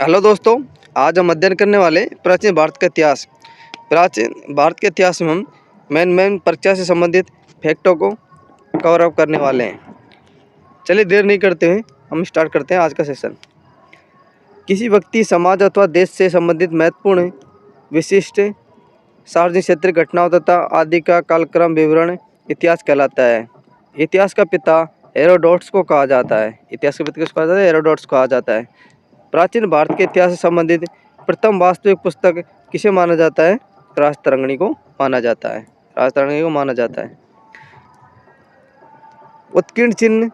Hello दोस्तों, आज हम अध्ययन करने वाले प्राचीन भारत का इतिहास। प्राचीन भारत के इतिहास में हम मेन परीक्षा से संबंधित फैक्टों को कवर अप करने वाले हैं। चलिए देर नहीं करते हुए हम स्टार्ट करते हैं आज का सेशन। किसी व्यक्ति, समाज अथवा देश से संबंधित महत्वपूर्ण, विशिष्ट, सार्वजनिक क्षेत्र घटनाओं तथा आदि का कालक्रम विवरण इतिहास कहलाता है। इतिहास का पिता हेरोडोटस को कहा जाता है। इतिहास के पिता किसको कहा जाता है? हेरोडोटस कहा जाता है। प्राचीन भारत के इतिहास से संबंधित प्रथम वास्तविक पुस्तक किसे माना जाता है? राजतरंगिणी को माना जाता है। राजतरंगिणी को माना जाता है। उत्कीर्ण चिन्ह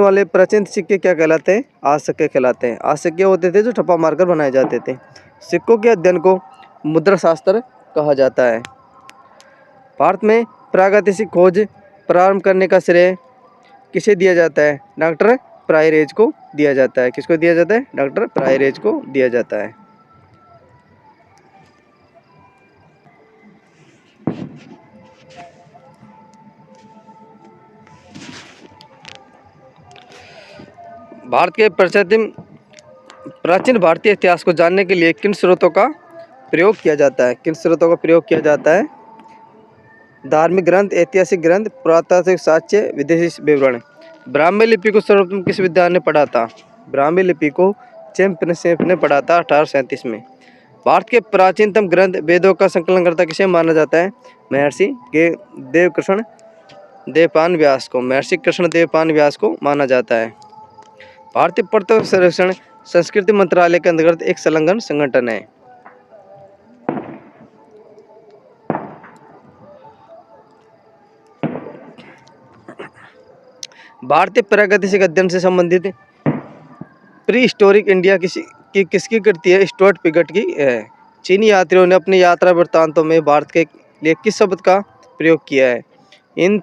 वाले प्राचीन सिक्के क्या कहलाते हैं? आज सिक्के कहलाते हैं। आज सिक्के होते थे जो ठप्पा मारकर बनाए जाते थे। सिक्कों के अध्ययन को मुद्रा शास्त्र कहा जाता है। भारत में प्रागैतिहासिक खोज प्रारंभ करने का श्रेय किसे दिया जाता है? डॉक्टर प्रायरेज को दिया जाता है। किसको दिया जाता है? डॉक्टर प्रायरेज को दिया जाता है। भारत के प्राचीन भारतीय इतिहास को जानने के लिए किन स्रोतों का प्रयोग किया जाता है? किन स्रोतों का प्रयोग किया जाता है? धार्मिक ग्रंथ, ऐतिहासिक ग्रंथ, पुरातात्विक साक्ष्य, विदेशी विवरण। ब्राह्मी लिपि को सर्वप्रथम किस विद्वान ने पढ़ा था? ब्राह्मी लिपि को चैंपियनशिप ने पढ़ा था 1837 में। भारत के प्राचीनतम ग्रंथ वेदों का संकलनकर्ता किसे माना जाता है? महर्षि देवपान व्यास को। महर्षि कृष्ण देवपान व्यास को माना जाता है। भारतीय पुरातत्व सर्वेक्षण संस्कृति मंत्रालय के अंतर्गत एक संलग्न संगठन है। भारतीय प्रागैतिहासिक अध्ययन से संबंधित प्री हिस्टोरिक इंडिया किसकी कृति है? स्टुअर्ट पिगट की है। चीनी यात्रियों ने अपनी यात्रा वृत्तांतों में भारत के लिए किस शब्द का प्रयोग किया है? इन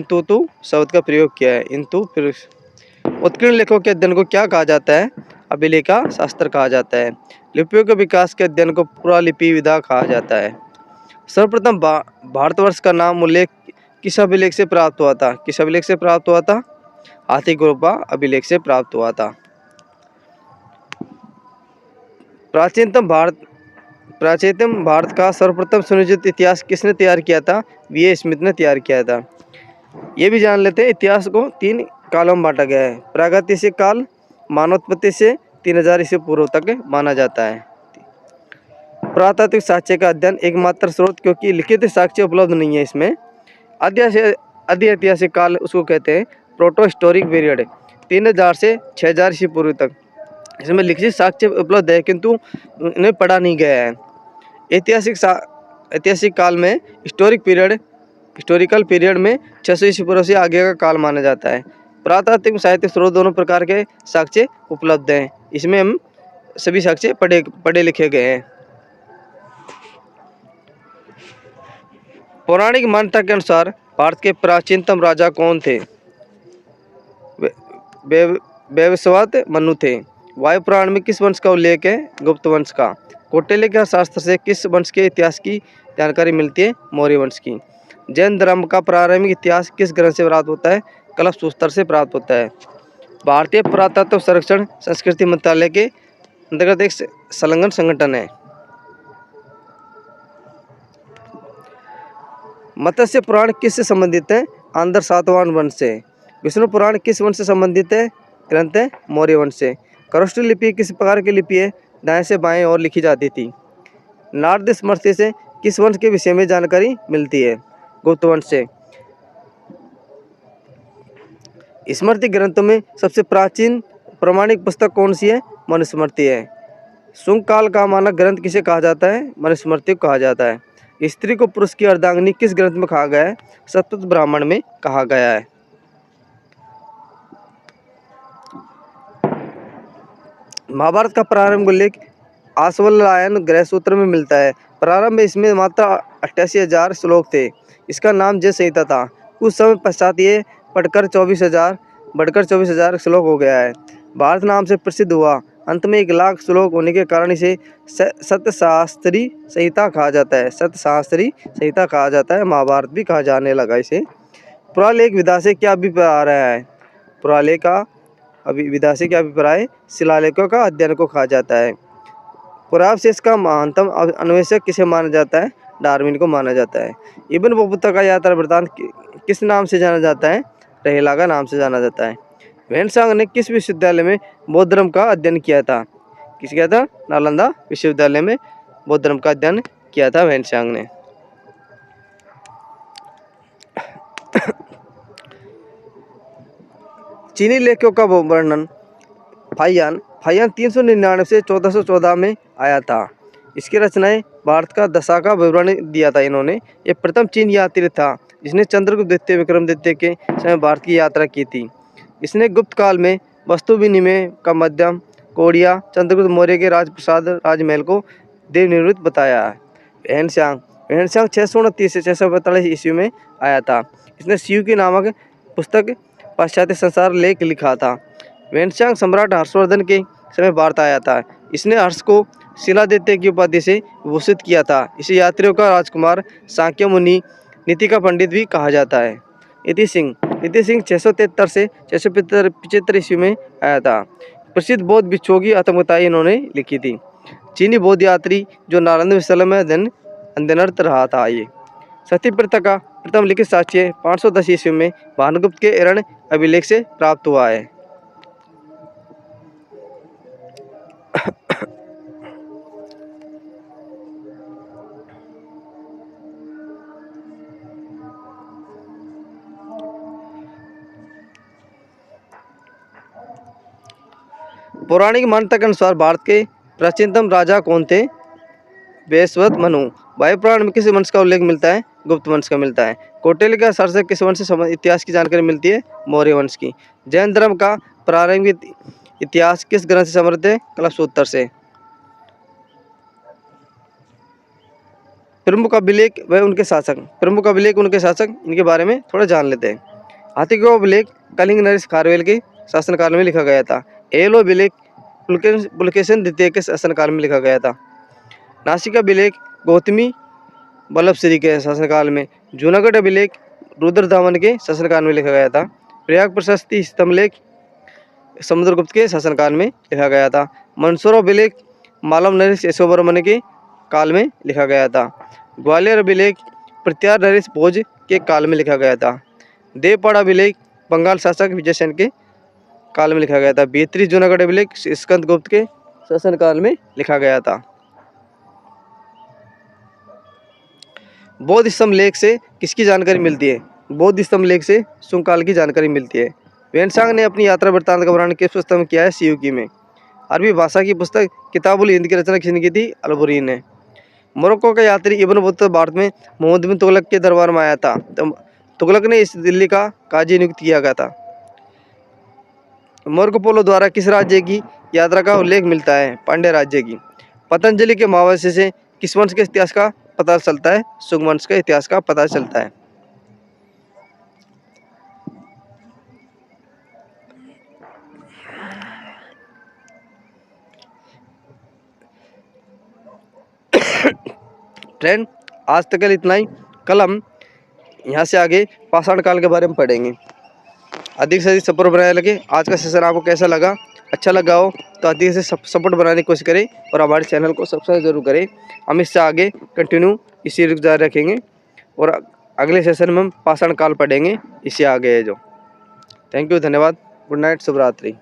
तुतु शब्द का प्रयोग किया है। उत्कीर्ण लेखों के अध्ययन को क्या कहा जाता है? अभिलेखा शास्त्र कहा जाता है। लिपियों के विकास के अध्ययन को पुरालिपि विधा कहा जाता है। सर्वप्रथम भारतवर्ष का नाम उल्लेख किस अभिलेख से प्राप्त हुआ था? किस अभिलेख से प्राप्त हुआ था? हाथीगुम्फा अभिलेख से प्राप्त हुआ था। प्राचीनतम भारत का सर्वप्रथम सुनियोजित इतिहास किसने तैयार किया था? वी.ए. स्मिथ ने तैयार किया था। ये भी जान लेते हैं, इतिहास को 3 कालों में बांटा गया है। प्रागैतिहासिक काल मानवोत्पत्ति से 3000 ईस्वी पूर्व तक माना जाता है। पुरातात्विक साक्ष्य का अध्ययन एकमात्र स्रोत, क्योंकि लिखित साक्ष्य उपलब्ध नहीं है इसमें। ऐतिहासिक काल उसको कहते हैं प्रोटो हिस्टोरिक पीरियड, 3000 से 6000 ईस्वी पूर्व तक। इसमें लिखित साक्ष्य उपलब्ध है किंतु इन्हें पढ़ा नहीं गया है। ऐतिहासिक काल में हिस्टोरिकल पीरियड में 600 ईस्वी पूर्व से आगे का काल माना जाता है। पुरातात्विक साहित्य स्रोत दोनों प्रकार के साक्ष्य उपलब्ध हैं। इसमें हम सभी साक्ष्य पढ़े लिखे गए हैं। पौराणिक मान्यता के अनुसार भारत के प्राचीनतम राजा कौन थे? वैवस्वत मनु थे। वायु पुराण में किस वंश का उल्लेख है? गुप्त वंश का। कौटिल्य के शास्त्र से किस वंश के इतिहास की जानकारी मिलती है? मौर्य वंश की। जैन धर्म का प्रारंभिक इतिहास किस ग्रंथ से प्राप्त होता है? कल्पसूत्र से प्राप्त होता है। भारतीय पुरातत्व संरक्षण संस्कृति मंत्रालय के अंतर्गत एक संलग्न संगठन है। मत्स्य पुराण किससे संबंधित है? आंध्र सातवाहन वंश से। विष्णु पुराण किस वंश से संबंधित है? ग्रंथ है मौर्य वंश से। खरोष्ठ लिपि किस प्रकार की लिपि है? दाएं से बाएं ओर लिखी जाती थी। नारद स्मृति से किस वंश के विषय में जानकारी मिलती है? गुप्त वंश से। स्मृति ग्रंथों में सबसे प्राचीन प्रमाणिक पुस्तक कौन सी है? मनुस्मृति है। शुंग काल का मानक ग्रंथ किसे कहा जाता है? मनुस्मृति को कहा जाता है। स्त्री को पुरुष की अर्धांगिनी किस ग्रंथ में कहा गया है? सतत ब्राह्मण में कहा गया है। महाभारत का प्रारंभ उल्लेख आश्वलायन ग्रह सूत्र में मिलता है। प्रारंभ में इसमें मात्र 88,000 श्लोक थे। इसका नाम जय संहिता था। कुछ समय पश्चात ये बढ़कर 24,000 श्लोक हो गया है। भारत नाम से प्रसिद्ध हुआ। अंत में 1,00,000 श्लोक होने के कारण इसे सतशास्त्री संहिता कहा जाता है। सतशास्त्री संहिता कहा जाता है। महाभारत भी कहा जाने लगा इसे। पुरालेख विधा से क्या अभिप्राय आ रहा है? पुरालेख का विधासी के अभिप्राय शिलालेखों का अध्ययन को कहा जाता है। पुरावशेष का महानतम अन्वेषक किसे माना जाता है? डार्विन को माना जाता है। इब्न बतूता का यात्रा वृत्तांत किस नाम से जाना जाता है? रहेला का नाम से जाना जाता है। वेनसांग ने किस विश्वविद्यालय में बौद्ध धर्म का अध्ययन किया था? किस किया था? नालंदा विश्वविद्यालय में बौद्ध धर्म का अध्ययन किया था वेनसांग ने। चीनी लेखों का वर्णन। फाहियान 399 से 1414 में आया था। इसकी रचनाएं भारत का दशा का विवरण दिया था इन्होंने। ये प्रथम चीन यात्री था जिसने चंद्रगुप्त द्वितीय विक्रमादित्य के समय भारत की यात्रा की थी। इसने गुप्त काल में वस्तु विनिमय का माध्यम कोडिया चंद्रगुप्त मौर्य के राजप्रसाद राजमहल को देव निर्मित बताया है। वेनसांग 629 से 645 ईस्वी में आया था। इसने शिव की नामक पुस्तक पाश्चात्य संसार लेख लिखा था। वेनसांग सम्राट हर्षवर्धन के समय भारत आया था। इसने हर्ष को शिलादित्य की उपाधि से विभूषित किया था। इसे यात्रियों का राजकुमार, सांख्य मुनि, नीति का पंडित भी कहा जाता है। इति सिंह 673 से 675 ईस्वी में आया था। प्रसिद्ध बौद्ध भिक्षुओं की आत्मकथाएं इन्होंने लिखी थी। चीनी बौद्ध यात्री जो नालंदा विश्वविद्यालय में अध्ययनरत रहा था। ये सती प्रथा का प्रथम लिखित साक्ष्य 510 ईस्वी में भानुगुप्त के एरण अभिलेख से प्राप्त हुआ है। पौराणिक मान्यता के अनुसार भारत के प्राचीनतम राजा कौन थे? वैवस्वत मनु। वायुपुराण में किस वंश का उल्लेख मिलता है? गुप्त वंश का मिलता है। कौटिल्य का शासक किस वंश से इतिहास की जानकारी मिलती है? मौर्य वंश की। जैन धर्म का प्रारंभिक इतिहास किस ग्रंथ से समृद्ध है? कल्पसूत्र से। प्रमुख अभिलेख व उनके शासक इनके बारे में थोड़ा जान लेते हैं। हाथी का अभिलेख कलिंग नरेश खारवेल के शासनकाल में लिखा गया था। एलो अभिलेख पुलकेशन द्वितीय के शासनकाल में लिखा गया था। नासिक अभिलेख गौतमी बल्लभ श्री के शासनकाल में। जूनागढ़ अभिलेख रुद्रधामन के शासनकाल में लिखा गया था। प्रयाग प्रशस्ति स्तंभलेख समुद्रगुप्त के शासनकाल में लिखा गया था। मंदसौर अभिलेख मालव नरेश यशोवर्मन के काल में लिखा गया था। ग्वालियर अभिलेख प्रत्यार नरेश भोज के काल में लिखा गया था। देवपाड़ा अभिलेख बंगाल शासक विजयसेन के काल में लिखा गया था। 32 जूनागढ़ अभिलेख स्कंदगुप्त के शासनकाल में लिखा गया था। बौद्ध स्तंभ लेख से किसकी जानकारी मिलती है? बौद्ध स्तंभ लेख से शुंगकाल की जानकारी मिलती है। वेनसांग ने अपनी यात्रा वृत्तांत का वर्णन किस पुस्तक में किया है? शिवकी में। अरबी भाषा की पुस्तक किताबुल हिंद की रचना किसने की थी? अलबुरी ने। मोरक्को का यात्री इब्न बतूता भारत में मोहम्मद बिन तुगलक के दरबार में आया था। तो तुगलक ने इस दिल्ली का काजी नियुक्त किया गया था। मार्को पोलो द्वारा किस राज्य की यात्रा का उल्लेख मिलता है? पांड्य राज्य की। पतंजलि के महावंश से किस वंश के इतिहास का पता चलता है? शुंग वंश के इतिहास का पता चलता है। फ्रेंड, आज तक इतना ही। कल हम यहाँ से आगे पाषाण काल के बारे में पढ़ेंगे। अधिक से अधिक सपोर्ट बनाए लगे। आज का सेशन आपको कैसा लगा? अच्छा लगा हो तो अधिक से सपोर्ट बनाने की कोशिश करें और हमारे चैनल को सब्सक्राइब जरूर करें। हम इससे आगे कंटिन्यू इसी जारी रखेंगे और अगले सेशन में हम पाषाण काल पढ़ेंगे। इससे आगे है जो। थैंक यू, धन्यवाद, गुड नाइट, शुभ रात्रि।